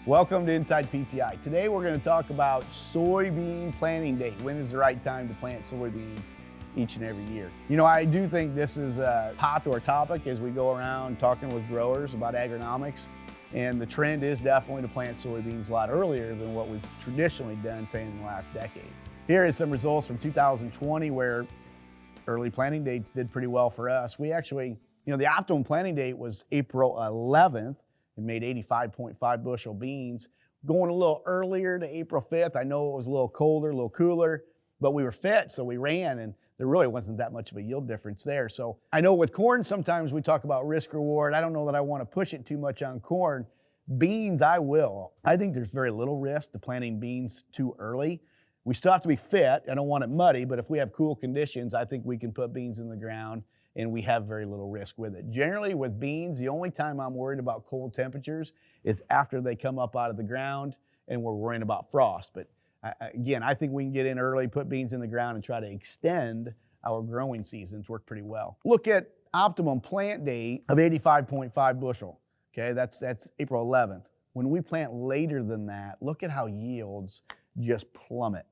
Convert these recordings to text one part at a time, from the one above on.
Welcome to Inside PTI. Today we're going to talk about soybean planting date. When is the right time to plant soybeans each and every year? You know, I do think this is a popular topic as we go around talking with growers about agronomics. And the trend is definitely to plant soybeans a lot earlier than what we've traditionally done, say, in the last decade. Here is some results from 2020 where early planting dates did pretty well for us. We actually, the optimum planting date was April 11th. It made 85.5 bushel beans. Going a little earlier to April 5th, I know it was a little colder, a little cooler, but we were fit, so we ran, and there really wasn't that much of a yield difference there. So I know with corn, sometimes we talk about risk reward. I don't know that I want to push it too much on corn. Beans, I will. I think there's very little risk to planting beans too early. We still have to be fit. I don't want it muddy, but if we have cool conditions, I think we can put beans in the ground and we have very little risk with it. Generally with beans, the only time I'm worried about cold temperatures is after they come up out of the ground and we're worrying about frost. But again, I think we can get in early, put beans in the ground and try to extend our growing seasons. Work pretty well. Look at optimum plant date of 85.5 bushel. Okay, that's April 11th. When we plant later than that, look at how yields just plummet.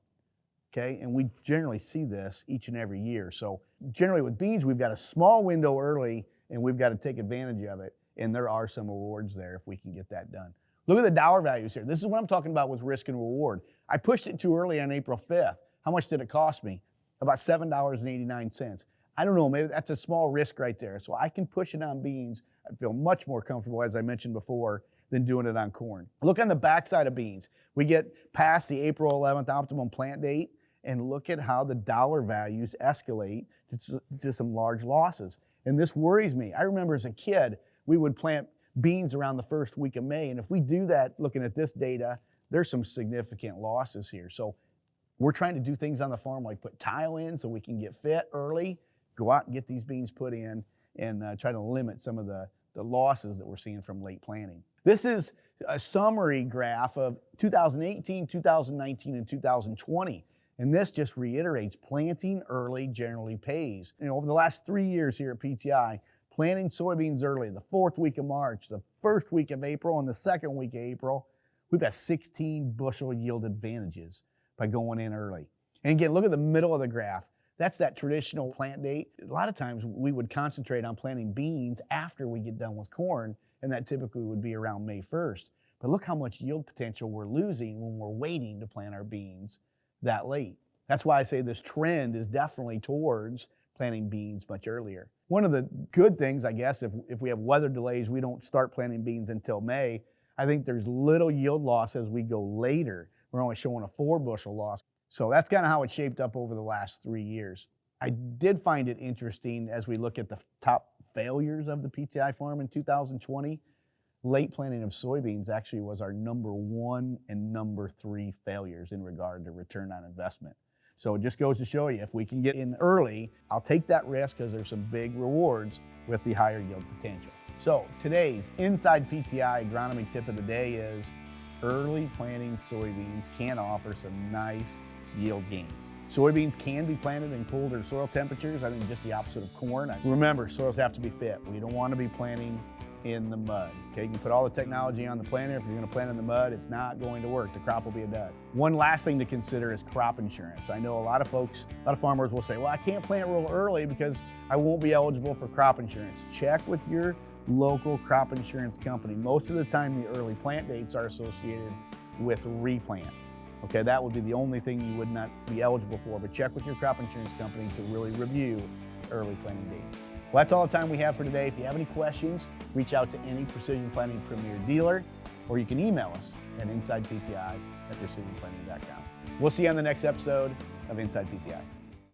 Okay, and we generally see this each and every year. So generally with beans, we've got a small window early and we've got to take advantage of it. And there are some rewards there if we can get that done. Look at the dollar values here. This is what I'm talking about with risk and reward. I pushed it too early on April 5th. How much did it cost me? About $7.89. I don't know, maybe that's a small risk right there. So I can push it on beans. I feel much more comfortable, as I mentioned before, than doing it on corn. Look on the backside of beans. We get past the April 11th optimum plant date, and look at how the dollar values escalate to some large losses. And this worries me. I remember as a kid, we would plant beans around the first week of May. And if we do that, looking at this data, there's some significant losses here. So we're trying to do things on the farm like put tile in so we can get fit early, go out and get these beans put in and try to limit some of the losses that we're seeing from late planting. This is a summary graph of 2018, 2019, and 2020. And this just reiterates planting early generally pays. Over the last 3 years here at PTI, planting soybeans early, the 4th week of March, the 1st week of April, and the 2nd week of April, we've got 16 bushel yield advantages by going in early. And again, look at the middle of the graph. That's that traditional plant date. A lot of times we would concentrate on planting beans after we get done with corn, and that typically would be around May 1st. But look how much yield potential we're losing when we're waiting to plant our beans that late. That's why I say this trend is definitely towards planting beans much earlier. One of the good things, I guess, if we have weather delays, we don't start planting beans until May. I think there's little yield loss as we go later. We're only showing a 4 bushel loss. So that's kind of how it shaped up over the last 3 years. I did find it interesting as we look at the top failures of the PTI farm in 2020. Late planting of soybeans actually was our number 1 and number 3 failures in regard to return on investment. So it just goes to show you, if we can get in early, I'll take that risk because there's some big rewards with the higher yield potential. So today's Inside PTI agronomy tip of the day is early planting soybeans can offer some nice yield gains. Soybeans can be planted in colder soil temperatures. I think just the opposite of corn. Remember, soils have to be fit. We don't want to be planting in the mud. Okay, you can put all the technology on the planter. If you're going to plant in the mud, it's not going to work. The crop will be a dud. One last thing to consider is crop insurance. I know a lot of farmers will say, well, I can't plant real early because I won't be eligible for crop insurance. Check with your local crop insurance company. Most of the time, the early plant dates are associated with replant. Okay, that would be the only thing you would not be eligible for, but check with your crop insurance company to really review early planting dates. Well, that's all the time we have for today. If you have any questions, reach out to any Precision Planting Premier dealer, or you can email us at InsidePTI@precisionplanting.com. We'll see you on the next episode of Inside PTI.